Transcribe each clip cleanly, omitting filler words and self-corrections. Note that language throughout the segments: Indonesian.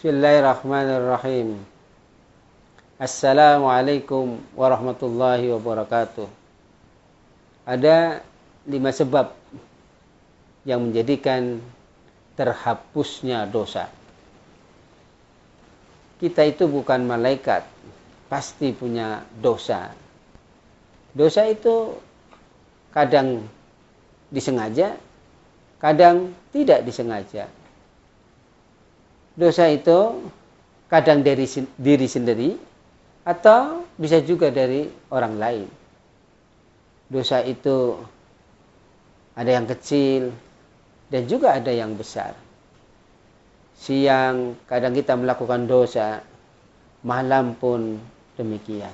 Bismillahirrahmanirrahim. Assalamualaikum warahmatullahi wabarakatuh. Ada 5 sebab yang menjadikan terhapusnya dosa. Kita itu bukan malaikat, pasti punya dosa. Dosa itu kadang disengaja, kadang tidak disengaja. Dosa itu kadang dari diri sendiri atau bisa juga dari orang lain. Dosa itu ada yang kecil dan juga ada yang besar. Siang kadang kita melakukan dosa, malam pun demikian.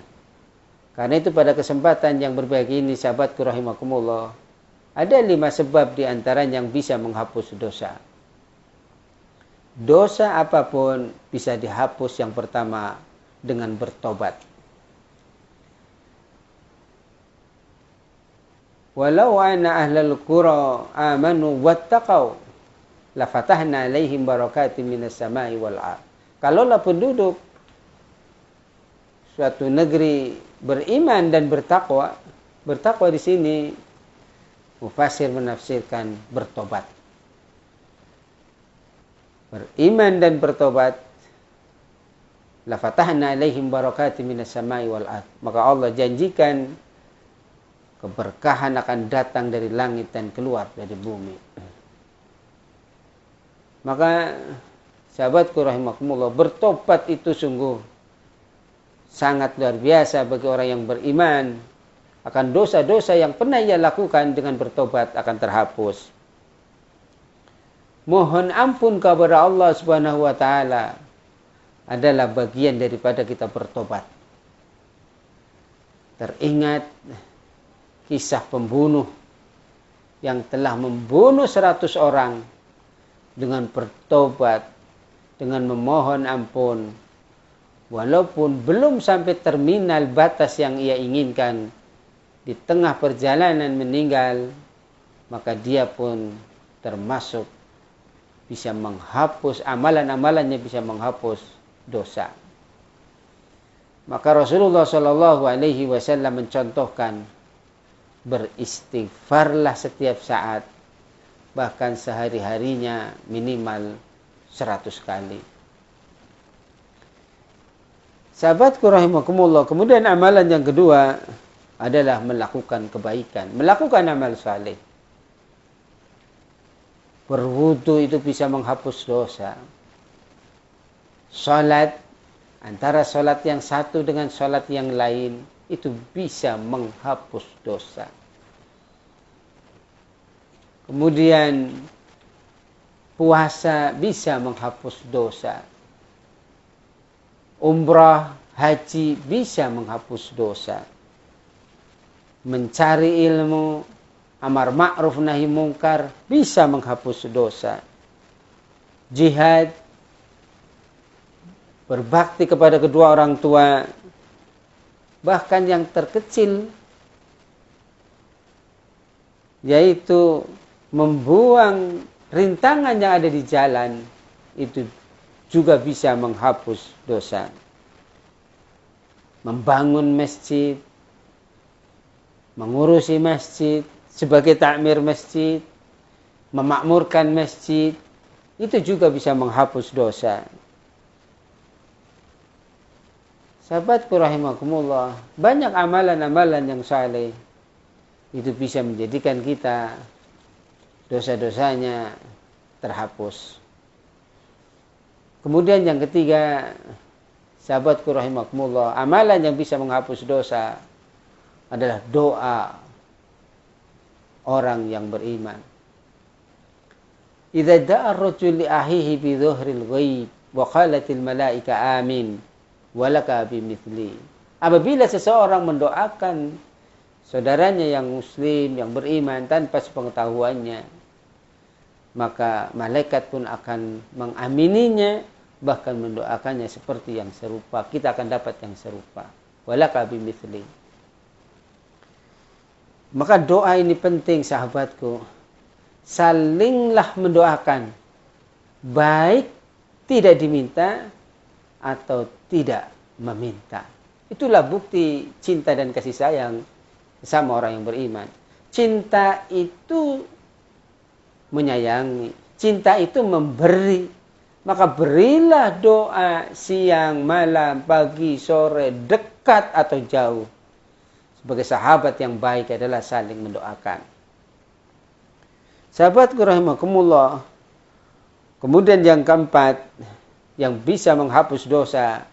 Karena itu pada kesempatan yang berbahagia ini, sahabatku rahimakumullah, ada 5 sebab di antara yang bisa menghapus dosa. Dosa apapun bisa dihapus yang pertama dengan bertobat. Walau anna ahlal qura amanu wattaqau lafatahna alaihim barakatim minas samai wal ardh. Kalaulah penduduk suatu negeri beriman dan bertakwa di sini mufassir menafsirkan bertobat. Beriman dan bertobat, lafatahna alaihim barakatim minas samai wal ardh. Maka Allah janjikan keberkahan akan datang dari langit dan keluar dari bumi. Maka sahabatku rahimakumullah, bertobat itu sungguh sangat luar biasa bagi orang yang beriman. Akan dosa-dosa yang pernah ia lakukan dengan bertobat akan terhapus. Mohon ampun kepada Allah Subhanahu wa taala adalah bagian daripada kita bertobat. Teringat kisah pembunuh yang telah membunuh 100 orang dengan bertobat, dengan memohon ampun. Walaupun belum sampai terminal batas yang ia inginkan, di tengah perjalanan meninggal, maka dia pun termasuk bisa menghapus amalan-amalannya, bisa menghapus dosa. Maka Rasulullah Shallallahu Alaihi Wasallam mencontohkan beristighfarlah setiap saat, bahkan sehari-harinya minimal 100 kali. Sahabatku rahimakumullah, kemudian amalan yang kedua adalah melakukan kebaikan, melakukan amal saleh. Berwudu itu bisa menghapus dosa. Salat, antara salat yang satu dengan salat yang lain, itu bisa menghapus dosa. Kemudian puasa bisa menghapus dosa. Umrah, haji bisa menghapus dosa. Mencari ilmu, amar ma'ruf nahi mungkar bisa menghapus dosa. Jihad, berbakti kepada kedua orang tua, bahkan yang terkecil, yaitu membuang rintangan yang ada di jalan, itu juga bisa menghapus dosa. Membangun masjid, mengurusi masjid, sebagai takmir masjid, memakmurkan masjid, itu juga bisa menghapus dosa. Sahabatku rahimakumullah, banyak amalan-amalan yang saleh itu bisa menjadikan kita dosa-dosanya terhapus. Kemudian yang ketiga, sahabatku rahimakumullah, amalan yang bisa menghapus dosa adalah doa orang yang beriman. Idza da'a ar-rajul li akhihi bi dhuhril ghaib wa qalatil malaika amin walaka bimithli. Apabila seseorang mendoakan saudaranya yang muslim, yang beriman tanpa sepengetahuannya, maka malaikat pun akan mengamininya, bahkan mendoakannya seperti yang serupa. Kita akan dapat yang serupa. Walaka bimithli. Maka doa ini penting sahabatku. Salinglah mendoakan. Baik tidak diminta atau tidak meminta. Itulah bukti cinta dan kasih sayang sama orang yang beriman. Cinta itu menyayangi, cinta itu memberi. Maka berilah doa siang, malam, pagi, sore, dekat atau jauh. Sebagai sahabat yang baik adalah saling mendoakan. Sahabatku rahimakumullah. Kemudian yang keempat, yang bisa menghapus dosa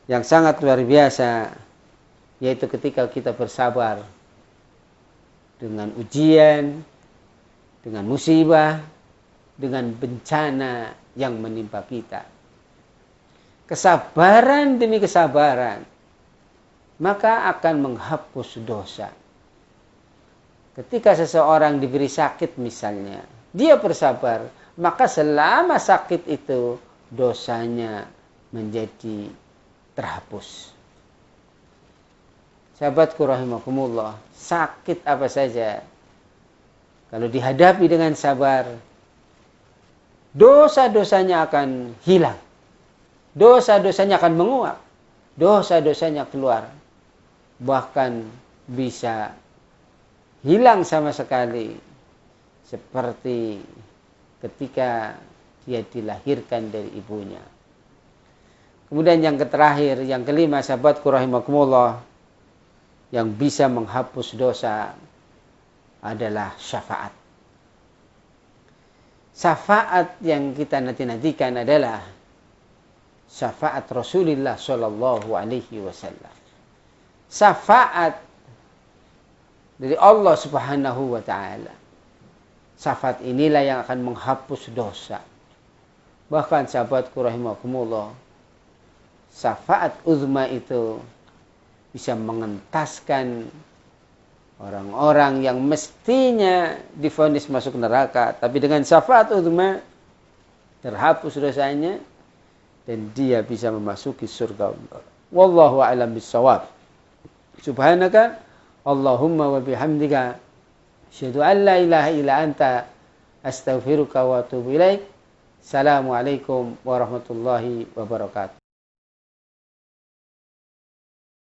yang sangat luar biasa, yaitu ketika kita bersabar dengan ujian, dengan musibah, dengan bencana yang menimpa kita. Kesabaran demi kesabaran, maka akan menghapus dosa. Ketika seseorang diberi sakit misalnya, dia bersabar, maka selama sakit itu dosanya menjadi terhapus. Sahabatku rahimakumullah, sakit apa saja, kalau dihadapi dengan sabar, dosa-dosanya akan hilang. Dosa-dosanya akan menguap. Dosa-dosanya keluar. Bahkan bisa hilang sama sekali. Seperti ketika dia dilahirkan dari ibunya. Kemudian yang terakhir, yang kelima, sahabatku rahimakumullah, yang bisa menghapus dosa adalah syafaat. Syafaat yang kita nanti-nantikan adalah syafaat Rasulullah Shallallahu Alaihi Wasallam. Syafaat dari Allah Subhanahu Wa Taala. Syafaat inilah yang akan menghapus dosa. Bahkan sahabatku rahimakumullah, syafaat uzma itu bisa mengentaskan orang-orang yang mestinya divonis masuk neraka, tapi dengan syafaat uzma terhapus dosanya dan dia bisa memasuki surga Allah. Wallahu a'lam bissawab. Subhanaka Allahumma wa bihamdika asyhadu an la ilaha illa anta astaghfiruka wa atubu ilaik. Assalamualaikum warahmatullahi wabarakatuh.